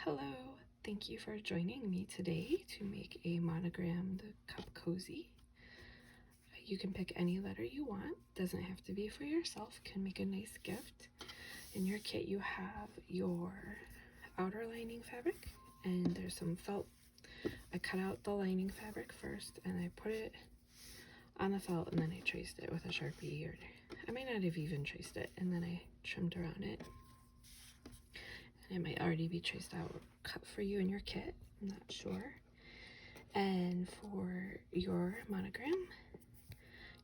Hello, thank you for joining me today to make a monogrammed cup cozy. You can pick any letter you want, doesn't have to be for yourself, can make a nice gift. In your kit you have your outer lining fabric and there's some felt. I cut out the lining fabric first and I put it on the felt and then I traced it with a Sharpie, or I might not have even traced it, and then I trimmed around it. And it might already be traced out or cut for you in your kit, I'm not sure. And for your monogram,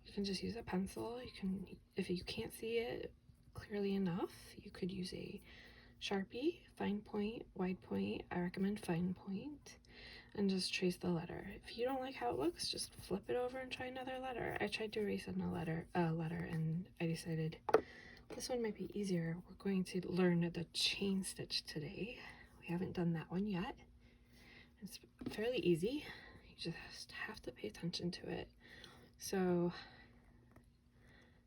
you can just use a pencil. You can, if you can't see it clearly enough, you could use a Sharpie, fine point, wide point. I recommend fine point, and just trace the letter. If you don't like how it looks, just flip it over and try another letter. I tried to erase a letter and I decided this one might be easier. We're going to learn the chain stitch today. We haven't done that one yet. It's fairly easy. You just have to pay attention to it. So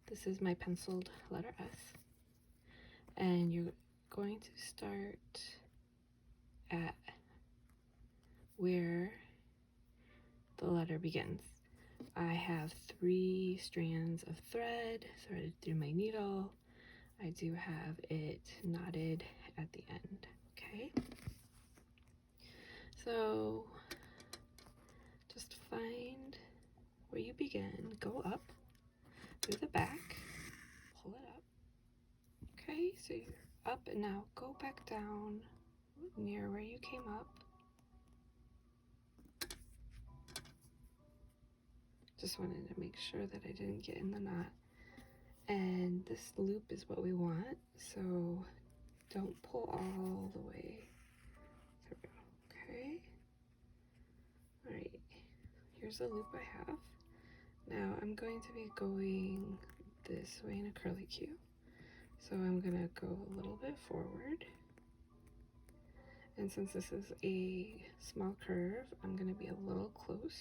this is my penciled letter S. And you're going to start at where the letter begins. I have 3 strands of thread threaded through my needle. I do have it knotted at the end, okay? So just find where you begin, go up through the back, pull it up, okay? So you're up and now go back down near where you came up. Just wanted to make sure that I didn't get in the knot. And this loop is what we want, so don't pull all the way through, okay? All right, here's the loop I have. Now I'm going to be going this way in a curly Q. So I'm gonna go a little bit forward. And since this is a small curve, I'm gonna be a little close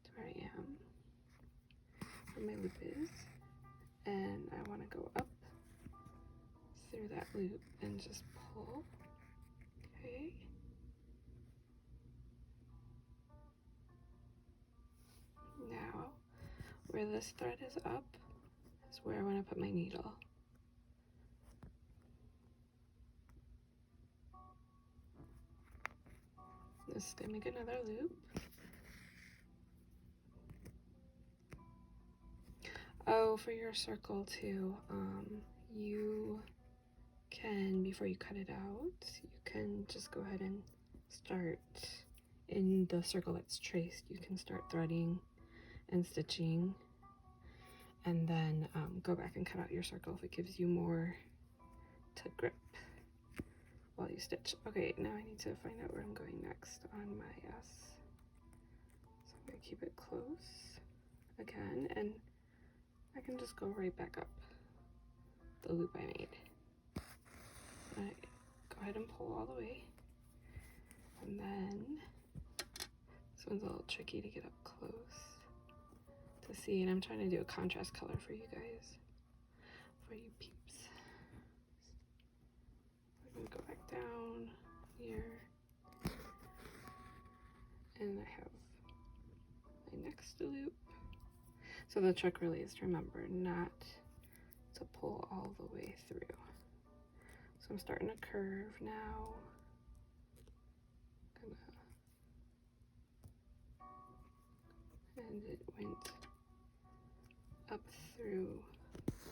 to where I am, where my loop is. And I wanna go up through that loop and just pull, okay? Now, where this thread is up is where I want to put my needle. This is going to make another loop. Oh, for your circle too, you can, before you cut it out, you can just go ahead and start in the circle that's traced. You can start threading and stitching, and then go back and cut out your circle if it gives you more to grip while you stitch. Okay, now I need to find out where I'm going next on my S. So I'm gonna keep it close again, and I can just go right back up the loop I made. Right, go ahead and pull all the way, and then this one's a little tricky to get up close to see, and I'm trying to do a contrast color for you guys, for you peeps. I'm gonna go back down here, and I have my next loop. So the trick really is to remember not to pull all the way through. So I'm starting a curve now. And it went up through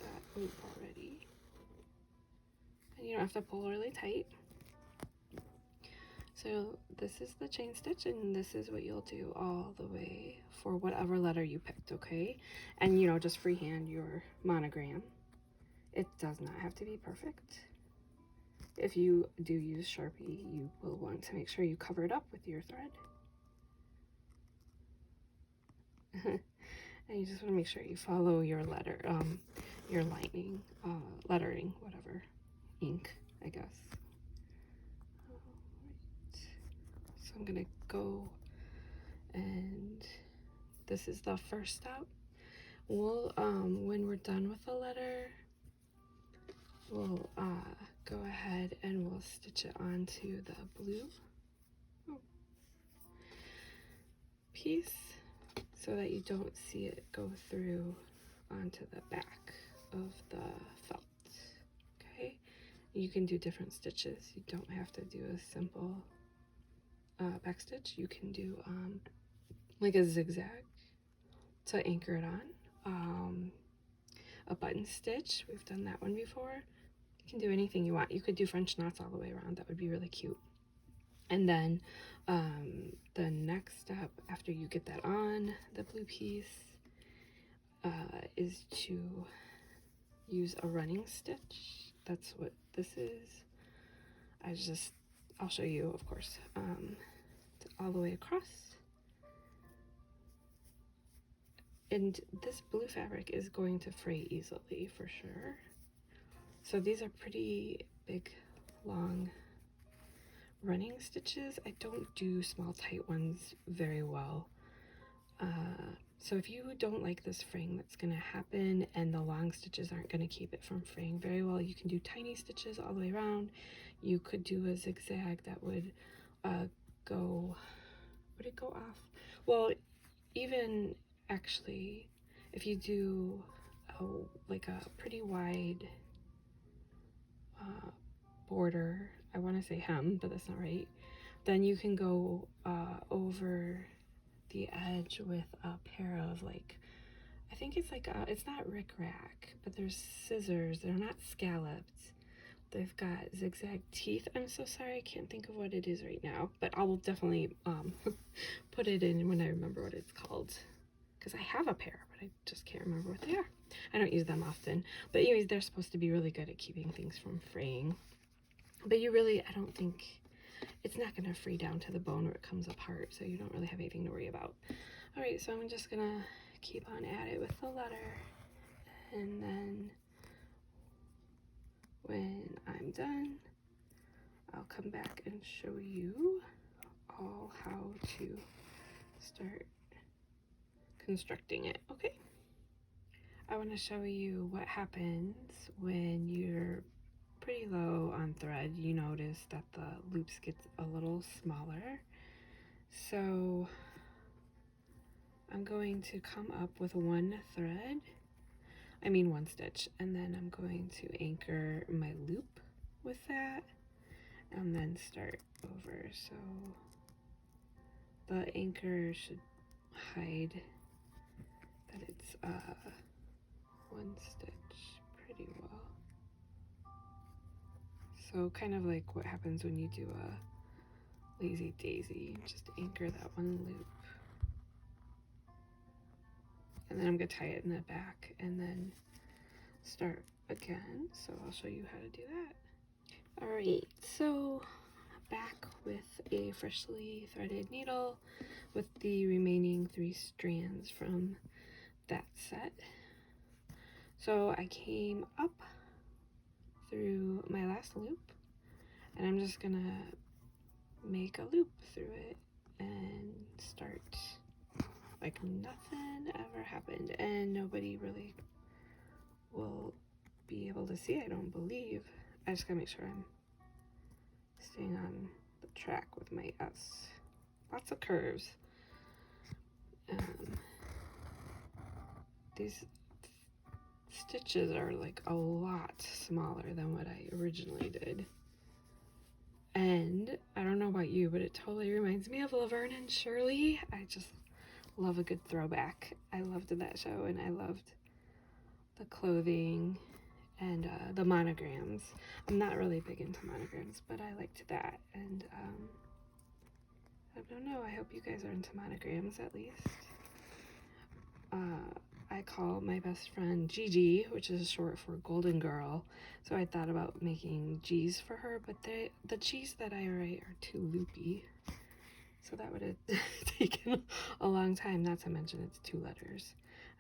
that loop already. And you don't have to pull really tight. So this is the chain stitch, and this is what you'll do all the way for whatever letter you picked, okay? And you know, just freehand your monogram. It does not have to be perfect. If you do use Sharpie, you will want to make sure you cover it up with your thread. And you just want to make sure you follow your letter, your lining, lettering, whatever, ink, I guess. Right. So I'm gonna go, and this is the first step. We'll, when we're done with the letter, we'll go ahead and we'll I'll stitch it onto the blue piece so that you don't see it go through onto the back of the felt. Okay, you can do different stitches. You don't have to do a simple back stitch. You can do like a zigzag to anchor it on, a button stitch. We've done that one before. You can do anything you want. You could do French knots all the way around. That would be really cute. And then the next step after you get that on the blue piece is to use a running stitch. That's what this is. I'll show you, of course, all the way across. And this blue fabric is going to fray easily for sure. So these are pretty big, long running stitches. I don't do small, tight ones very well. So if you don't like this fraying that's going to happen and the long stitches aren't going to keep it from fraying very well, you can do tiny stitches all the way around. You could do a zigzag that would would it go off? Well, even actually, if you do like a pretty wide border, I want to say hem, but that's not right, then you can go over the edge with a pair of, like, I think it's like it's not rickrack, but there's scissors. They're not scalloped. They've got zigzag teeth. I'm so sorry, I can't think of what it is right now, but I will definitely put it in when I remember what it's called, because I have a pair, but I just can't remember what they are. I don't use them often, but anyways, they're supposed to be really good at keeping things from fraying. But I don't think, it's not going to fray down to the bone where it comes apart, so you don't really have anything to worry about. All right, so I'm just going to keep on at it with the letter, and then when I'm done, I'll come back and show you all how to start constructing it. Okay, I want to show you what happens when you're pretty low on thread. You notice that the loops get a little smaller, so I'm going to come up with one stitch, and then I'm going to anchor my loop with that and then start over. So the anchor should hide that it's one stitch pretty well. So kind of like what happens when you do a lazy daisy, just anchor that one loop. And then I'm going to tie it in the back and then start again. So I'll show you how to do that. All right, so back with a freshly threaded needle with the remaining 3 strands from that set. So I came up through my last loop, and I'm just gonna make a loop through it and start like nothing ever happened, and nobody really will be able to see, I don't believe. I just gotta make sure I'm staying on the track with my S. Lots of curves. These stitches are like a lot smaller than what I originally did. And I don't know about you, but it totally reminds me of Laverne and Shirley. I just love a good throwback. I loved that show, and I loved the clothing and the monograms. I'm not really big into monograms, but I liked that. And I don't know, I hope you guys are into monograms at least. I call my best friend Gigi, which is short for Golden Girl, so I thought about making G's for her, but the G's that I write are too loopy, so that would have taken a long time, not to mention it's 2 letters,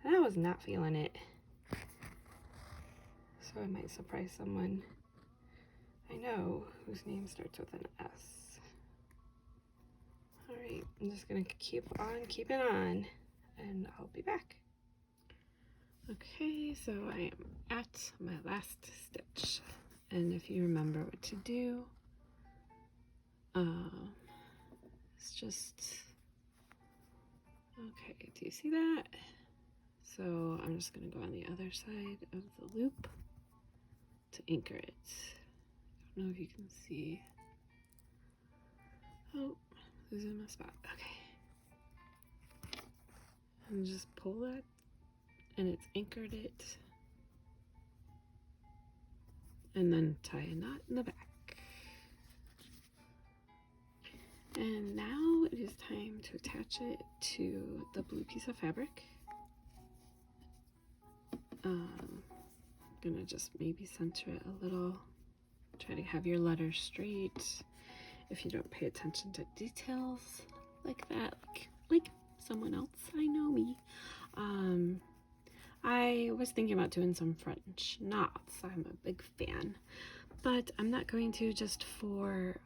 and I was not feeling it, so I might surprise someone I know whose name starts with an S. Alright, I'm just gonna keep on keeping on, and I'll be back. Okay, so I am at my last stitch, and if you remember what to do, It's just, okay, do you see that? So I'm just going to go on the other side of the loop to anchor it. I don't know if you can see. Oh, losing my spot. Okay. And just pull that, and it's anchored it. And then tie a knot in the back. And now it is time to attach it to the blue piece of fabric. I'm gonna just maybe center it a little. Try to have your letters straight. If you don't pay attention to details like that, like someone else, I know me. I was thinking about doing some French knots. I'm a big fan, but I'm not going to, just for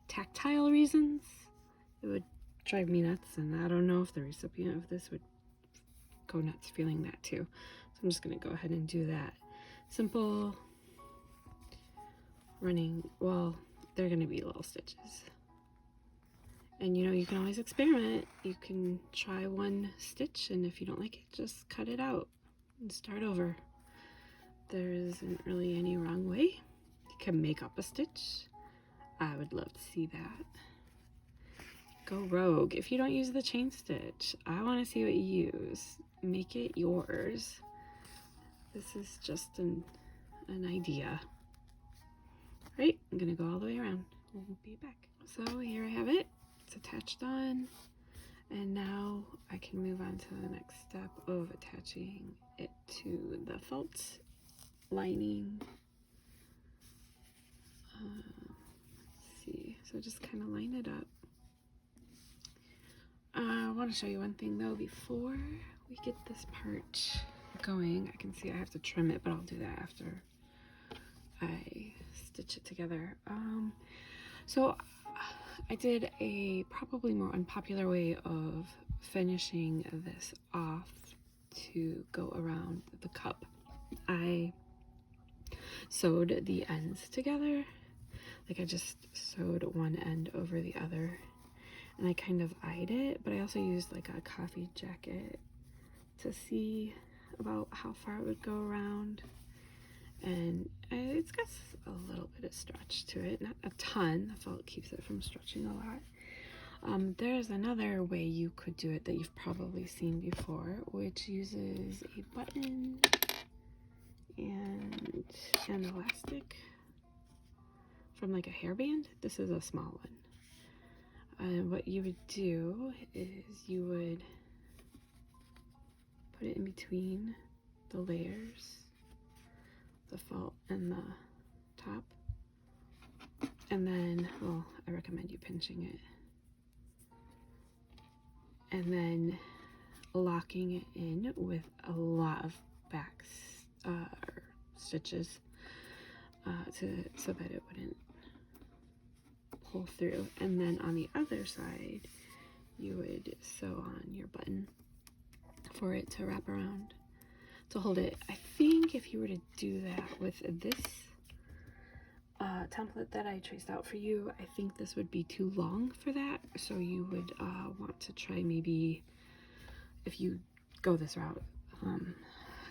tactile reasons. It would drive me nuts, and I don't know if the recipient of this would go nuts feeling that too. So I'm just going to go ahead and do that. Simple running, well, they're going to be little stitches. And you know, you can always experiment. You can try one stitch, and if you don't like it, just cut it out and start over. There isn't really any wrong way. You can make up a stitch. I would love to see that. Go rogue. If you don't use the chain stitch, I want to see what you use. Make it yours. This is just an idea. Right, I'm gonna go all the way around. We'll be back. So here I have it. It's attached on. And now I can move on to the next step of attaching it to the felt lining. Let's see. So just kind of line it up. I want to show you one thing though before we get this part going. I can see I have to trim it, but I'll do that after I stitch it together. So I did a probably more unpopular way of finishing this off to go around the cup. I sewed the ends together. Like I just sewed one end over the other, and I kind of eyed it, but I also used like a coffee jacket to see about how far it would go around. And it's got a little bit of stretch to it, not a ton. The felt keeps it from stretching a lot. There's another way you could do it that you've probably seen before, which uses a button and an elastic from like a hairband. This is a small one. And what you would do is you would put it in between the layers, the felt and the top, and then, well, I recommend you pinching it, and then locking it in with a lot of back stitches so that it wouldn't pull through. And then on the other side you would sew on your button for it to wrap around to hold it. I think if you were to do that with this template that I traced out for you, I think this would be too long for that. So you would want to try, maybe if you go this route,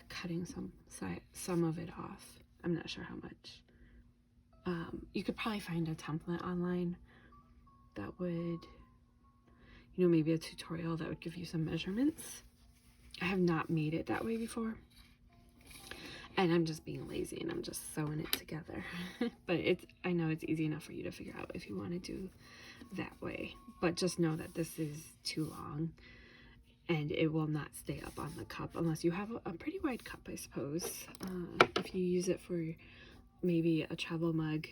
cutting some of it off. I'm not sure how much. You could probably find a template online that would, you know, maybe a tutorial that would give you some measurements. I have not made it that way before, and I'm just being lazy and I'm just sewing it together. But I know it's easy enough for you to figure out if you want to do that way, but just know that this is too long and it will not stay up on the cup unless you have a pretty wide cup, I suppose. If you use it for maybe a travel mug.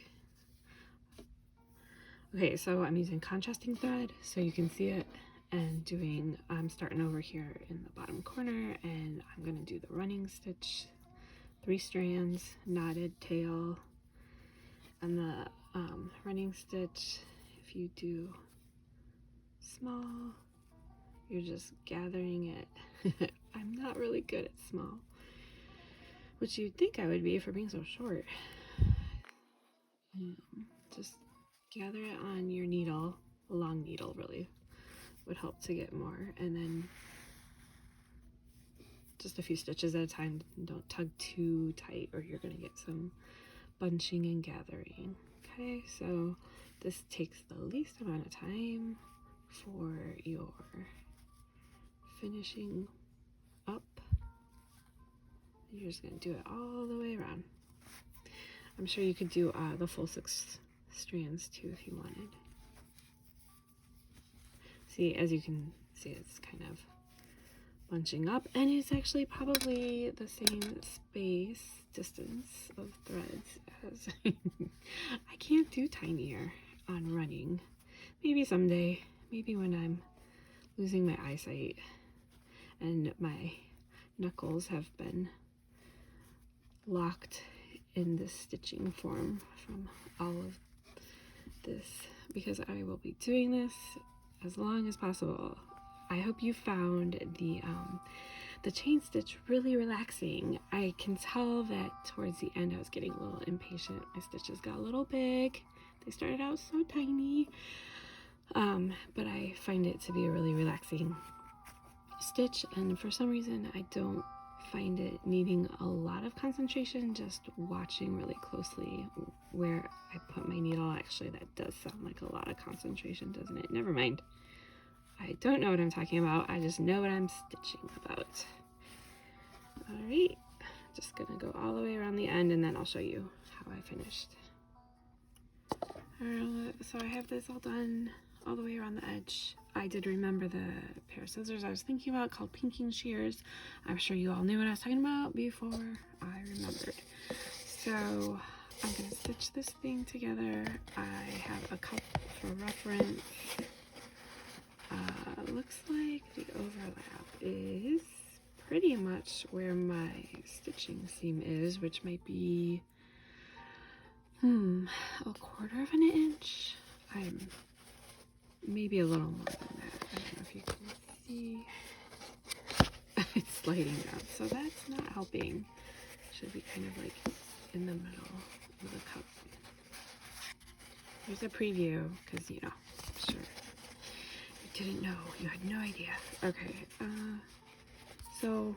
Okay, so I'm using contrasting thread so you can see it, and I'm starting over here in the bottom corner, and I'm going to do the running stitch, 3 strands, knotted tail, and the running stitch. If you do small, you're just gathering it. I'm not really good at small, which you'd think I would be for being so short. Just gather it on your needle. A long needle really would help to get more, and then just a few stitches at a time. Don't tug too tight or you're going to get some bunching and gathering. Okay, so this takes the least amount of time for your finishing up. You're just going to do it all the way around. I'm sure you could do the full 6 strands too if you wanted. See, as you can see, it's kind of bunching up, and it's actually probably the same distance of threads as I can't do tinier on running. Maybe someday, maybe when I'm losing my eyesight and my knuckles have been locked in this stitching form from all of this, because I will be doing this as long as possible. I hope you found the chain stitch really relaxing. I can tell that towards the end I was getting a little impatient. My stitches got a little big. They started out so tiny, but I find it to be a really relaxing stitch, and for some reason I don't find it needing a lot of concentration. Just watching really closely where I put my needle. Actually, that does sound like a lot of concentration, doesn't it? Never mind. I don't know what I'm talking about. I just know what I'm stitching about. Alright, just gonna go all the way around the end and then I'll show you how I finished. So I have this all done all the way around the edge. I did remember the pair of scissors I was thinking about called pinking shears. I'm sure you all knew what I was talking about before I remembered. So I'm gonna stitch this thing together. I have a cup for reference. Looks like the overlap is pretty much where my stitching seam is, which might be a 1/4 of an inch. I'm maybe a little more than that. I don't know if you can see. It's sliding down, so that's not helping. Should be kind of like in the middle of the cup. Here's a preview, because you know, I'm sure you didn't know, you had no idea. Okay, so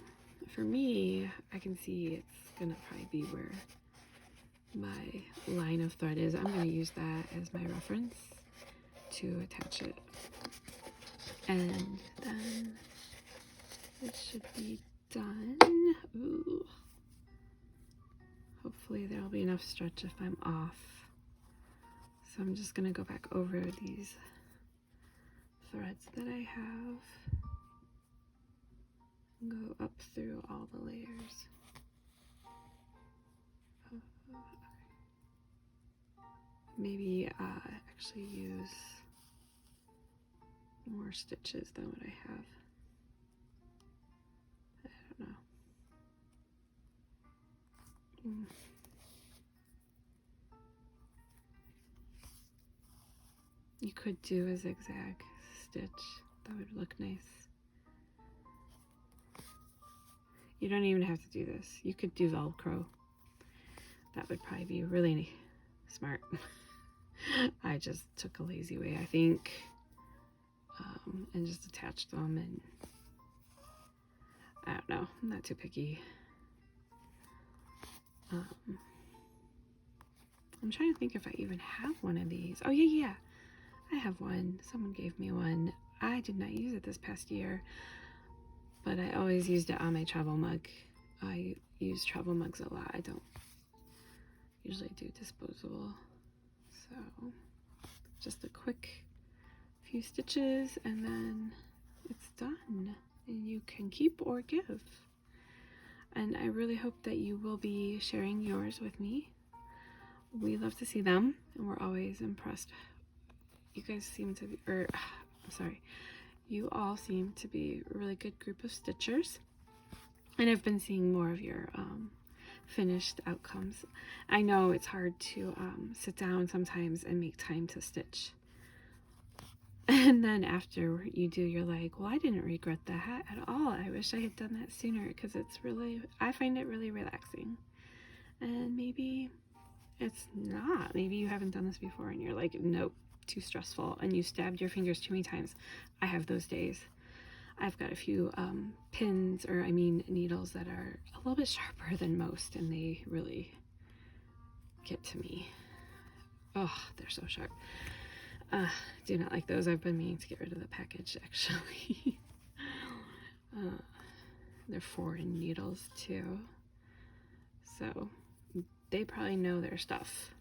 for me, I can see it's gonna probably be where my line of thread is. I'm gonna use that as my reference to attach it, and then it should be done. Ooh. Hopefully there'll be enough stretch if I'm off. So I'm just gonna go back over these threads that I have and go up through all the layers. Maybe actually use more stitches than what I have. I don't know. You could do a zigzag stitch. That would look nice. You don't even have to do this. You could do Velcro. That would probably be really smart. I just took a lazy way, I think, and just attached them, and I don't know, I'm not too picky. I'm trying to think if I even have one of these. Oh yeah, I have one. Someone gave me one. I did not use it this past year, but I always used it on my travel mug. I use travel mugs a lot. I don't usually do disposable. So just a quick few stitches and then it's done, and you can keep or give. And I really hope that you will be sharing yours with me. We love to see them, and we're always impressed. You guys seem to be, you all seem to be a really good group of stitchers, and I've been seeing more of your finished outcomes. I know it's hard to sit down sometimes and make time to stitch, and then after you do, you're like, well, I didn't regret that at all. I wish I had done that sooner, because it's really, I find it really relaxing. And maybe It's not. Maybe you haven't done this before and you're like, nope, too stressful, and you stabbed your fingers too many times. I have those days. I've got a few pins, or I mean needles, that are a little bit sharper than most, and they really get to me. Oh, they're so sharp. Do not like those. I've been meaning to get rid of the package, actually. They're foreign needles too, so they probably know their stuff.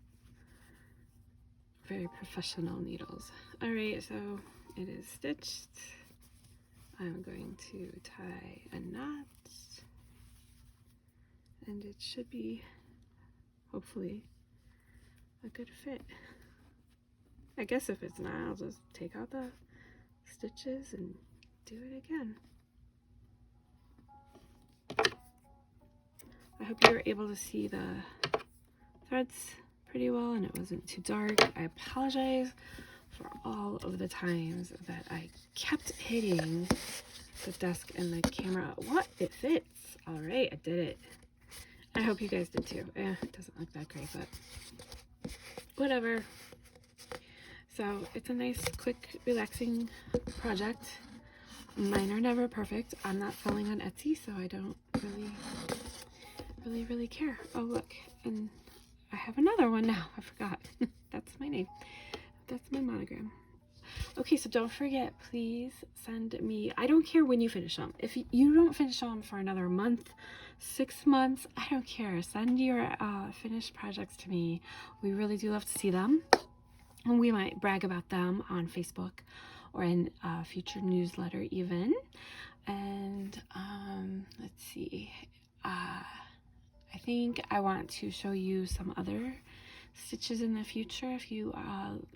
Very professional needles. All right, so it is stitched. I'm going to tie a knot, and it should be, hopefully, a good fit. I guess if it's not, I'll just take out the stitches and do it again. I hope you were able to see the threads pretty well and it wasn't too dark. I apologize for all of the times that I kept hitting the desk and the camera. What? It fits. All right, I did it. I hope you guys did too. It doesn't look that great, but whatever. So it's a nice, quick, relaxing project. Mine are never perfect. I'm not selling on Etsy, so I don't really care. Oh, look, and I have another one now. I forgot. That's my name. That's my monogram. Okay, so don't forget, please send me, I don't care when you finish them. If you don't finish them for another month, 6 months, I don't care. Send your finished projects to me. We really do love to see them. And we might brag about them on Facebook or in a future newsletter even. And let's see. I think I want to show you some other stitches in the future if you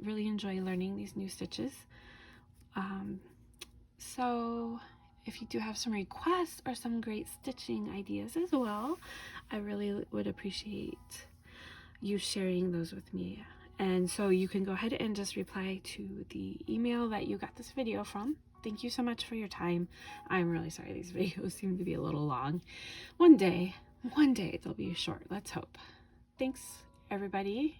really enjoy learning these new stitches. So if you do have some requests or some great stitching ideas as well, I really would appreciate you sharing those with me. And so you can go ahead and just reply to the email that you got this video from. Thank you so much for your time. I'm really sorry these videos seem to be a little long. One day they'll be short. Let's hope. Thanks, everybody.